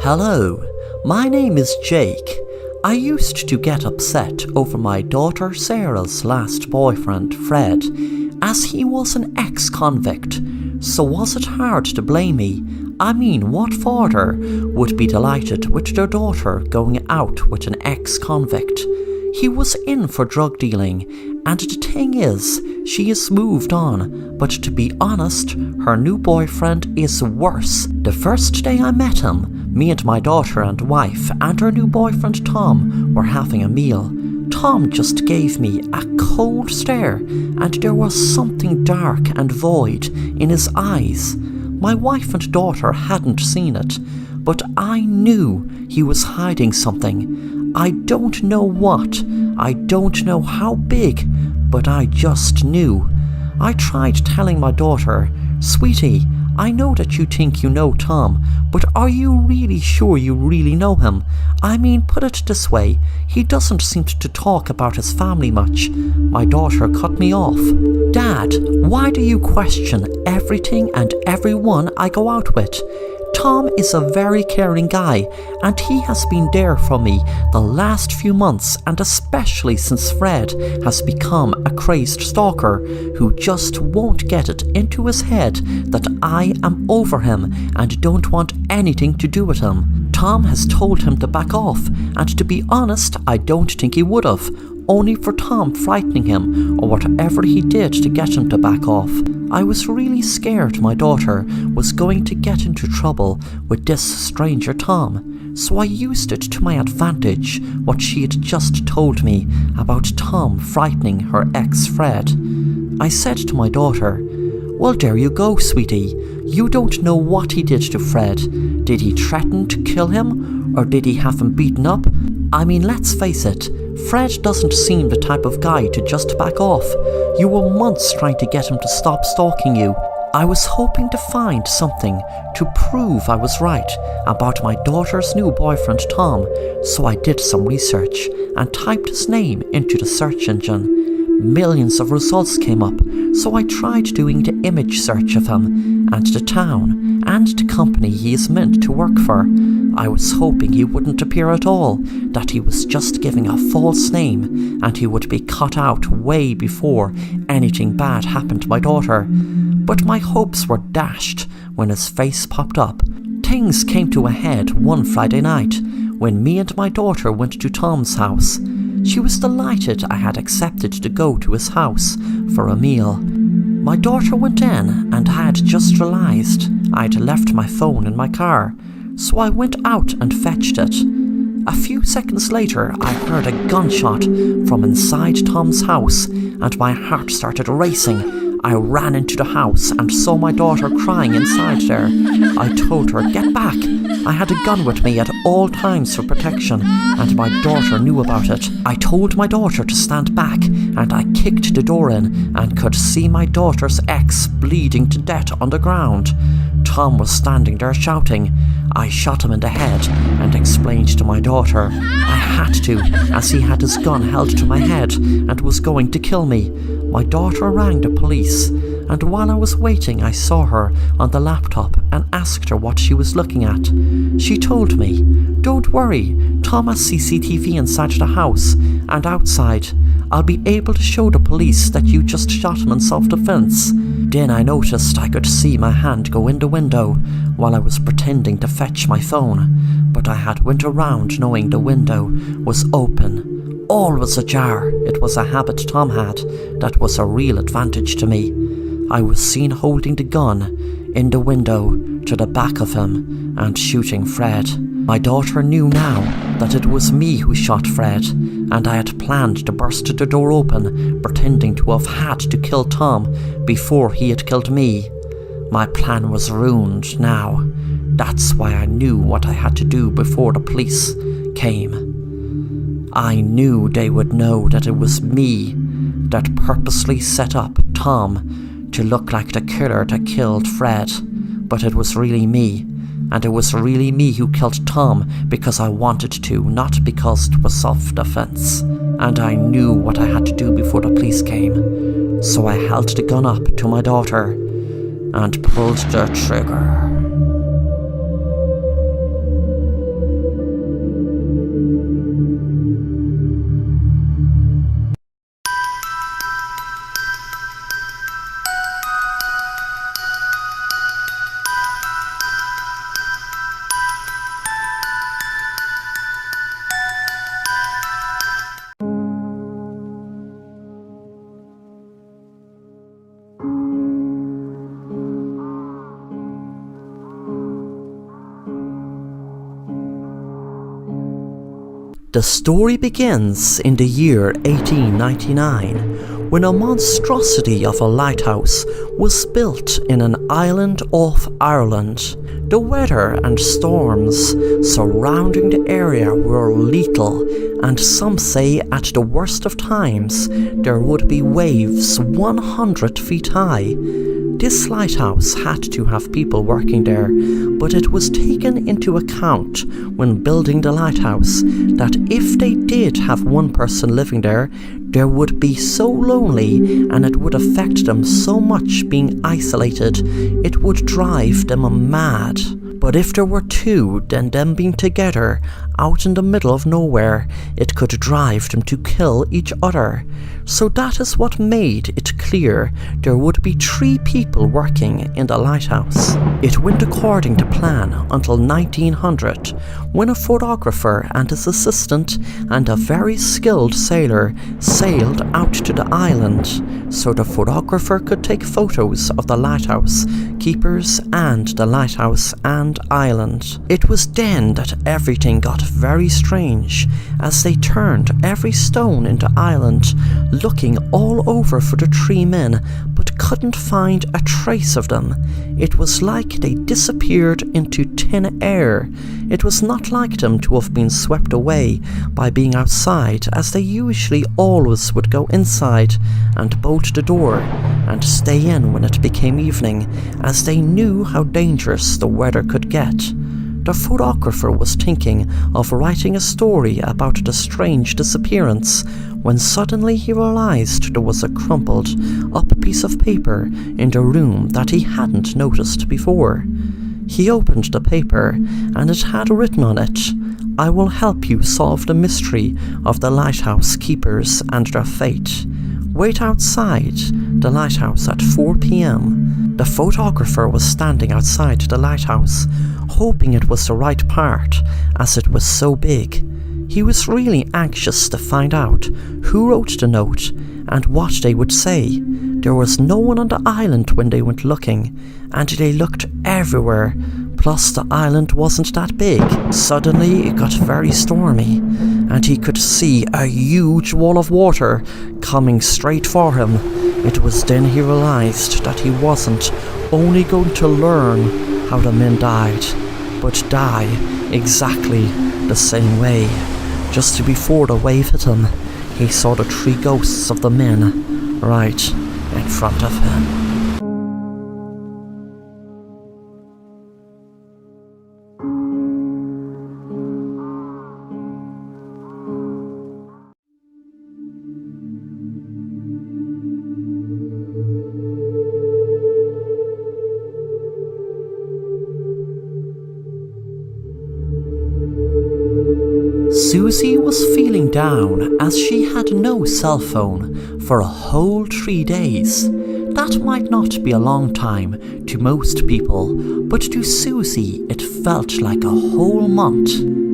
Hello, my name is Jake. I used to get upset over my daughter Sarah's last boyfriend, Fred, as he was an ex-convict. So was it hard to blame me? I mean, what father would be delighted with their daughter going out with an ex-convict? He was in for drug dealing, and the thing is, she has moved on, but to be honest, her new boyfriend is worse. The first day I met him, me and my daughter and wife and her new boyfriend Tom were having a meal. Tom just gave me a cold stare, and there was something dark and void in his eyes. My wife and daughter hadn't seen it, but I knew he was hiding something. I don't know what, I don't know how big, but I just knew. I tried telling my daughter, "Sweetie, I know that you think you know Tom, but are you really sure you really know him? I mean, put it this way, he doesn't seem to talk about his family much." My daughter cut me off. "Dad, why do you question everything and everyone I go out with? Tom is a very caring guy, and he has been there for me the last few months, and especially since Fred has become a crazed stalker who just won't get it into his head that I am over him and don't want anything to do with him. Tom has told him to back off, and to be honest, I don't think he would have, only for Tom frightening him or whatever he did to get him to back off. I was really scared my daughter was going to get into trouble with this stranger Tom, so I used it to my advantage what she had just told me about Tom frightening her ex Fred. I said to my daughter, "Well, there you go, sweetie. You don't know what he did to Fred. Did he threaten to kill him, or did he have him beaten up? I mean, let's face it, Fred doesn't seem the type of guy to just back off. You were months trying to get him to stop stalking you." I was hoping to find something to prove I was right about my daughter's new boyfriend Tom, so I did some research and typed his name into the search engine. Millions of results came up, so I tried doing the image search of him, and the town, and the company he is meant to work for. I was hoping he wouldn't appear at all, that he was just giving a false name, and he would be cut out way before anything bad happened to my daughter. But my hopes were dashed when his face popped up. Things came to a head one Friday night, when me and my daughter went to Tom's house. She was delighted I had accepted to go to his house for a meal. My daughter went in and I had just realised I'd left my phone in my car, so I went out and fetched it. A few seconds later, I heard a gunshot from inside Tom's house and my heart started racing. I ran into the house and saw my daughter crying inside there. I told her, "Get back." I had a gun with me at all times for protection, and my daughter knew about it. I told my daughter to stand back, and I kicked the door in and could see my daughter's ex bleeding to death on the ground. Tom was standing there shouting. I shot him in the head and explained to my daughter I had to, as he had his gun held to my head and was going to kill me. My daughter rang the police, and while I was waiting I saw her on the laptop and asked her what she was looking at. She told me, "Don't worry, Tom has CCTV inside the house and outside. I'll be able to show the police that you just shot him in self-defense." Then I noticed I could see my hand go in the window while I was pretending to fetch my phone, but I had went around knowing the window was open. All was ajar. It was a habit Tom had that was a real advantage to me. I was seen holding the gun in the window to the back of him and shooting Fred. My daughter knew now that it was me who shot Fred, and I had planned to burst the door open, pretending to have had to kill Tom before he had killed me. My plan was ruined now. That's why I knew what I had to do before the police came. I knew they would know that it was me that purposely set up Tom to look like the killer that killed Fred, but it was really me, and it was really me who killed Tom because I wanted to, not because it was self-defense. And I knew what I had to do before the police came, so I held the gun up to my daughter and pulled the trigger. The story begins in the year 1899, when a monstrosity of a lighthouse was built in an island off Ireland. The weather and storms surrounding the area were lethal, and some say at the worst of times there would be waves 100 feet high. This lighthouse had to have people working there, but it was taken into account when building the lighthouse that if they did have one person living there, they would be so lonely and it would affect them so much being isolated, it would drive them mad. But if there were two, then them being together out in the middle of nowhere, it could drive them to kill each other. So that is what made it clear there would be 3 people working in the lighthouse. It went according to plan until 1900, when a photographer and his assistant and a very skilled sailor sailed out to the island, so the photographer could take photos of the lighthouse keepers and the lighthouse and island. It was then that everything got very strange, as they turned every stone in the island, looking all over for the 3 men, but couldn't find a trace of them. It was like they disappeared into thin air. It was not like them to have been swept away by being outside, as they usually always would go inside and bolt the door and stay in when it became evening, as they knew how dangerous the weather could get. The photographer was thinking of writing a story about the strange disappearance when suddenly he realized there was a crumpled up piece of paper in the room that he hadn't noticed before. He opened the paper and it had written on it, "I will help you solve the mystery of the lighthouse keepers and their fate. Wait outside the lighthouse at 4 p.m. The photographer was standing outside the lighthouse, hoping it was the right part, as it was so big. He was really anxious to find out who wrote the note and what they would say. There was no one on the island when they went looking, and they looked everywhere. Plus the island wasn't that big. Suddenly it got very stormy, and he could see a huge wall of water coming straight for him. It was then he realized that he wasn't only going to learn how the men died, but die exactly the same way. Just before the wave hit him, he saw the 3 ghosts of the men right in front of him. Susie was feeling down as she had no cell phone for a whole 3 days. That might not be a long time to most people, but to Susie it felt like a whole month.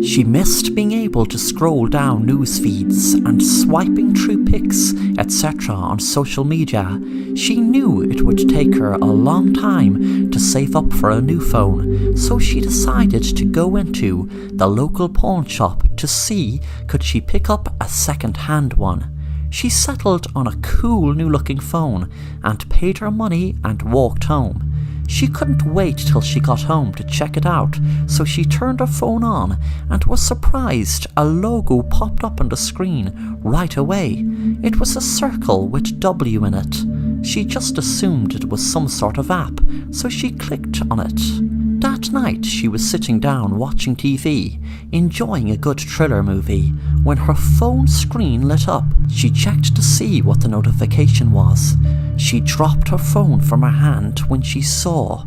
She missed being able to scroll down news feeds and swiping through pics, etc. on social media. She knew it would take her a long time to save up for a new phone, so she decided to go into the local pawn shop to see could she pick up a second-hand one. She settled on a cool new-looking phone and paid her money and walked home. She couldn't wait till she got home to check it out, so she turned her phone on and was surprised a logo popped up on the screen right away. It was a circle with W in it. She just assumed it was some sort of app, so she clicked on it. That night she was sitting down watching TV, enjoying a good thriller movie, when her phone screen lit up. She checked to see what the notification was. She dropped her phone from her hand when she saw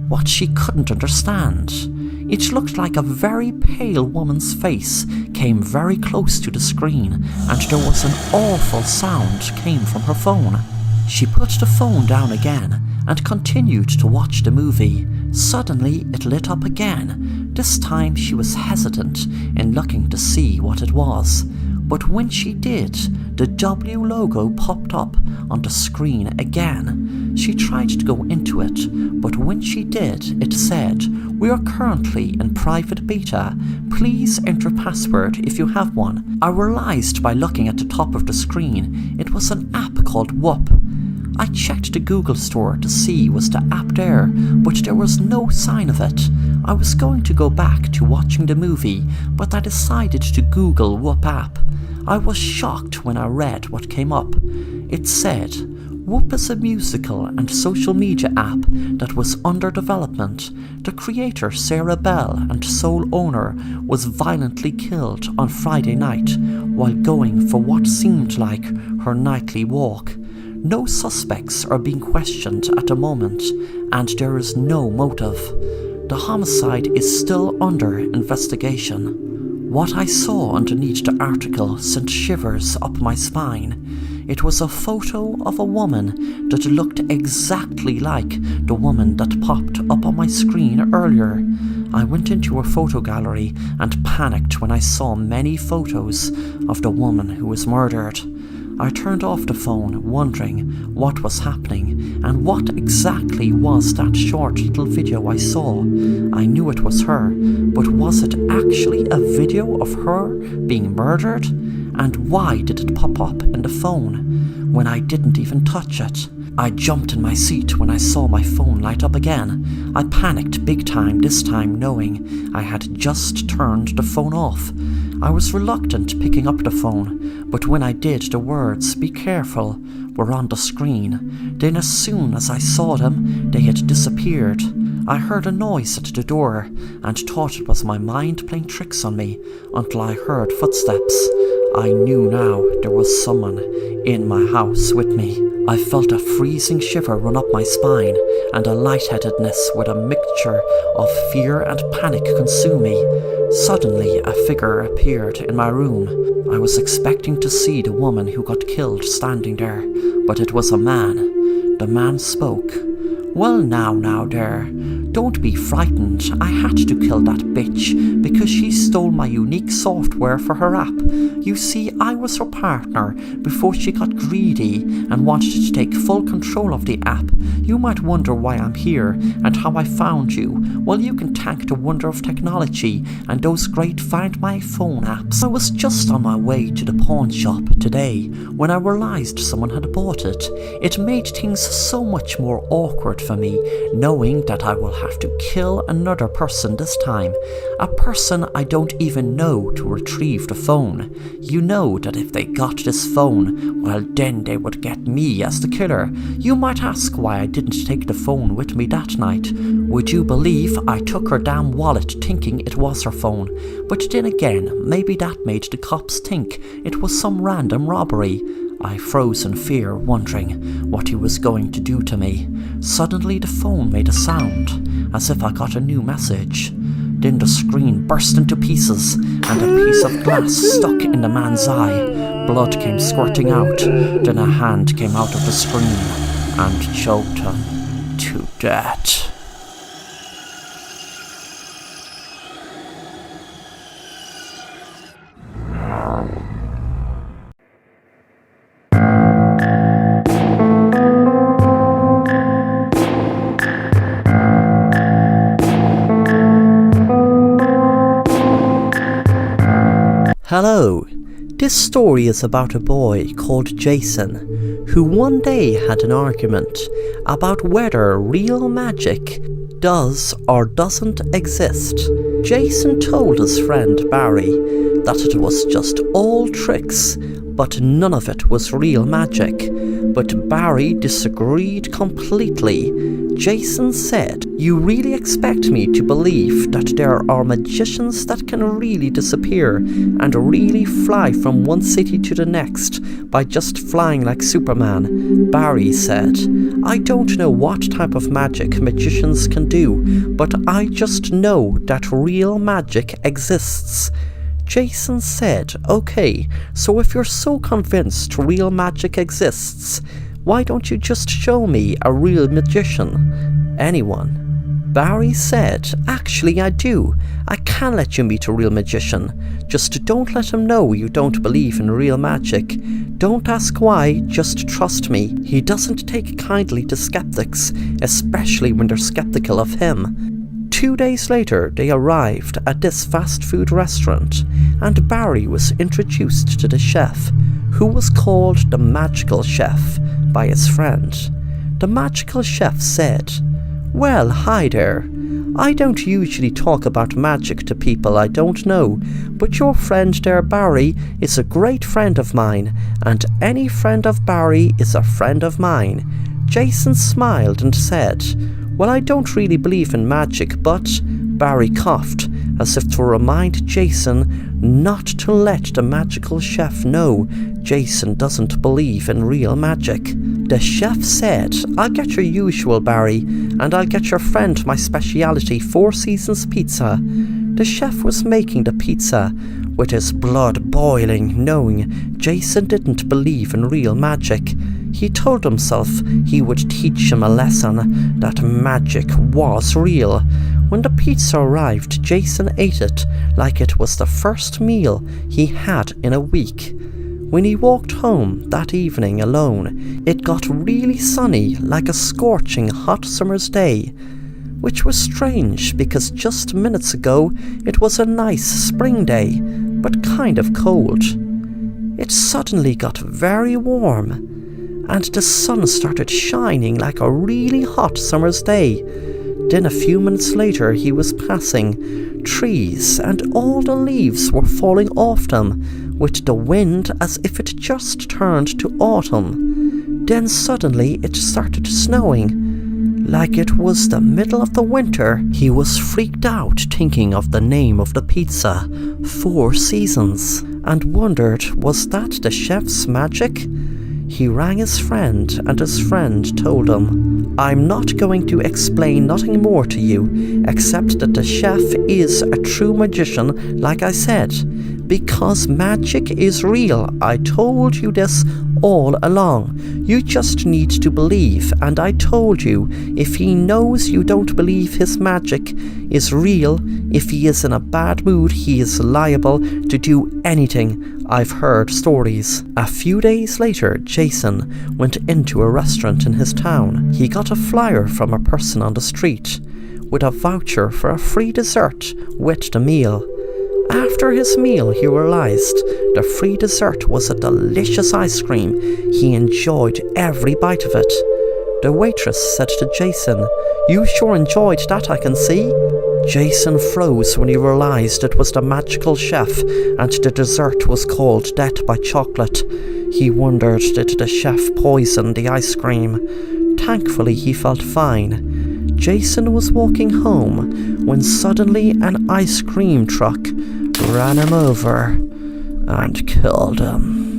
what she couldn't understand. It looked like a very pale woman's face came very close to the screen, and there was an awful sound came from her phone. She put the phone down again and continued to watch the movie. Suddenly it lit up again. This time she was hesitant in looking to see what it was. but when she did, the W logo popped up on the screen again. She tried to go into it, but when she did, it said, "We are currently in private beta. Please enter password if you have one." I realised by looking at the top of the screen, it was an app called Whoop. I checked the Google store to see was the app there, but there was no sign of it. I was going to go back to watching the movie, but I decided to Google Whoop app. I was shocked when I read what came up. It said, Whoop is a musical and social media app that was under development. The creator, Sarah Bell, and sole owner, was violently killed on Friday night while going for what seemed like her nightly walk. No suspects are being questioned at the moment, and there is no motive. The homicide is still under investigation. What I saw underneath the article sent shivers up my spine. It was a photo of a woman that looked exactly like the woman that popped up on my screen earlier. I went into her photo gallery and panicked when I saw many photos of the woman who was murdered. I turned off the phone, wondering what was happening and what exactly was that short little video I saw. I knew it was her, but was it actually a video of her being murdered? And why did it pop up in the phone when I didn't even touch it? I jumped in my seat when I saw my phone light up again. I panicked big time this time, knowing I had just turned the phone off. I was reluctant picking up the phone, but when I did, the words "be careful" were on the screen. Then as soon as I saw them, they had disappeared. I heard a noise at the door and thought it was my mind playing tricks on me until I heard footsteps. I knew now there was someone in my house with me. I felt a freezing shiver run up my spine and a lightheadedness with a mixture of fear and panic consume me. Suddenly a figure appeared in my room. I was expecting to see the woman who got killed standing there, but it was a man. The man spoke. "Well now there, don't be frightened. I had to kill that bitch because she stole my unique software for her app. You see, I was her partner before she got greedy and wanted to take full control of the app. You might wonder why I'm here and how I found you. Well, you can thank the wonder of technology and those great Find My Phone apps. I was just on my way to the pawn shop today when I realised someone had bought it. It made things so much more awkward for me, knowing that I will have to kill another person this time, a person I don't even know, to retrieve the phone. You know that if they got this phone, well then they would get me as the killer. You might ask why I didn't take the phone with me that night. Would you believe I took her damn wallet thinking it was her phone? But then again, maybe that made the cops think it was some random robbery. I froze in fear, wondering what he was going to do to me. Suddenly the phone made a sound, as if I got a new message. Then the screen burst into pieces, and a piece of glass stuck in the man's eye. Blood came squirting out. Then a hand came out of the screen and choked him to death. Hello, this story is about a boy called Jason, who one day had an argument about whether real magic does or doesn't exist. Jason told his friend Barry that it was just all tricks, but none of it was real magic. But Barry disagreed completely. Jason said, "You really expect me to believe that there are magicians that can really disappear and really fly from one city to the next by just flying like Superman?" Barry said, "I don't know what type of magic magicians can do, but I just know that real magic exists." Jason said, "Okay, so if you're so convinced real magic exists, why don't you just show me a real magician? Anyone." Barry said, "Actually, I do. I can let you meet a real magician. Just don't let him know you don't believe in real magic. Don't ask why, just trust me. He doesn't take kindly to skeptics, especially when they're skeptical of him." 2 days later, they arrived at this fast food restaurant, and Barry was introduced to the chef, who was called the Magical Chef by his friend. The Magical Chef said, "Well, hi there. I don't usually talk about magic to people I don't know, but your friend there, Barry, is a great friend of mine, and any friend of Barry is a friend of mine." Jason smiled and said, "Well, I don't really believe in magic, but..." Barry coughed, as if to remind Jason not to let the Magical Chef know Jason doesn't believe in real magic. The chef said, "I'll get your usual, Barry, and I'll get your friend my speciality, Four Seasons pizza." The chef was making the pizza, with his blood boiling, knowing Jason didn't believe in real magic. He told himself he would teach him a lesson, that magic was real. When the pizza arrived, Jason ate it like it was the first meal he had in a week. When he walked home that evening alone, it got really sunny, like a scorching hot summer's day, which was strange because just minutes ago it was a nice spring day, but kind of cold. It suddenly got very warm, and the sun started shining like a really hot summer's day. Then a few minutes later he was passing trees, and all the leaves were falling off them with the wind as if it just turned to autumn. Then suddenly it started snowing, like it was the middle of the winter. He was freaked out thinking of the name of the pizza, Four Seasons, and wondered, was that the chef's magic? He rang his friend, and his friend told him, "I'm not going to explain nothing more to you, except that the chef is a true magician, like I said, because magic is real. I told you this all along. You just need to believe, and I told you, if he knows you don't believe his magic is real, if he is in a bad mood, he is liable to do anything. I've heard stories." A few days later, Jason went into a restaurant in his town. He got a flyer from a person on the street with a voucher for a free dessert with the meal. After his meal, he realized the free dessert was a delicious ice cream. He enjoyed every bite of it. The waitress said to Jason, "You sure enjoyed that, I can see." Jason froze when he realized it was the Magical Chef, and the dessert was called Death by Chocolate. He wondered, did the chef poison the ice cream? Thankfully, he felt fine. Jason was walking home when suddenly an ice cream truck ran him over and killed him.